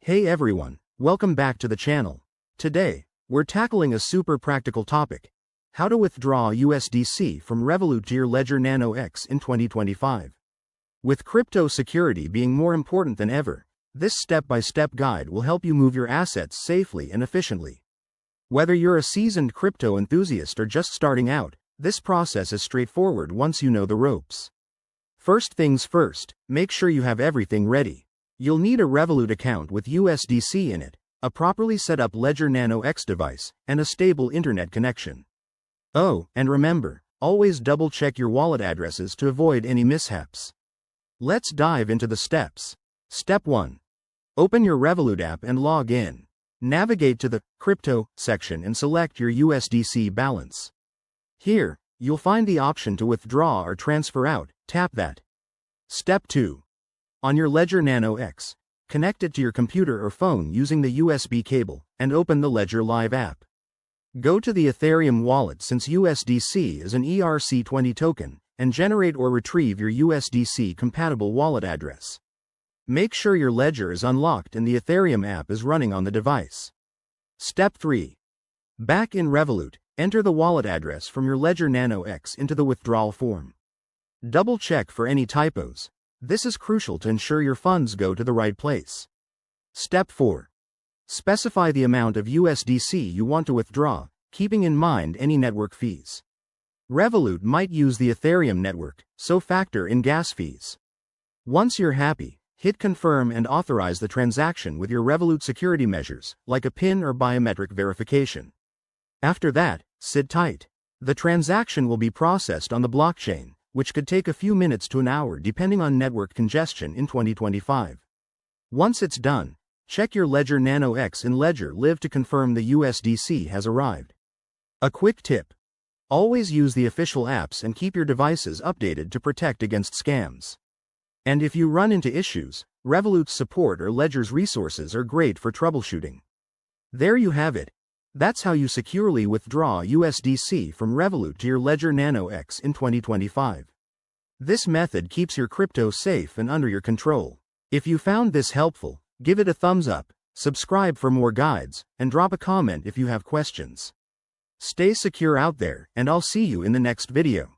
Hey everyone, welcome back to the channel. Today, we're tackling a super practical topic: how to withdraw USDC from Revolut to your Ledger Nano X in 2025. With crypto security being more important than ever, this step-by-step guide will help you move your assets safely and efficiently. Whether you're a seasoned crypto enthusiast or just starting out, this process is straightforward once you know the ropes. First things first, make sure you have everything ready. You'll need a Revolut account with USDC in it, a properly set up Ledger Nano X device, and a stable internet connection. Oh, and remember, always double check your wallet addresses to avoid any mishaps. Let's dive into the steps. Step 1. Open your Revolut app and log in. Navigate to the Crypto section and select your USDC balance. Here, you'll find the option to withdraw or transfer out. Tap that. Step 2. On your Ledger Nano X, connect it to your computer or phone using the USB cable, and open the Ledger Live app. Go to the Ethereum wallet since USDC is an ERC20 token, and generate or retrieve your USDC-compatible wallet address. Make sure your Ledger is unlocked and the Ethereum app is running on the device. Step 3. Back in Revolut, enter the wallet address from your Ledger Nano X into the withdrawal form. Double check for any typos. This is crucial to ensure your funds go to the right place. Step 4. Specify the amount of USDC you want to withdraw, keeping in mind any network fees. Revolut might use the Ethereum network, so factor in gas fees. Once you're happy, hit confirm and authorize the transaction with your Revolut security measures, like a PIN or biometric verification. After that, sit tight. The transaction will be processed on the blockchain, which could take a few minutes to an hour depending on network congestion in 2025. Once it's done, check your Ledger Nano X in Ledger Live to confirm the USDC has arrived. A quick tip: always use the official apps and keep your devices updated to protect against scams. And if you run into issues, Revolut's support or Ledger's resources are great for troubleshooting. There you have it. That's how you securely withdraw USDC from Revolut to your Ledger Nano X in 2025. This method keeps your crypto safe and under your control. If you found this helpful, give it a thumbs up, subscribe for more guides, and drop a comment if you have questions. Stay secure out there, and I'll see you in the next video.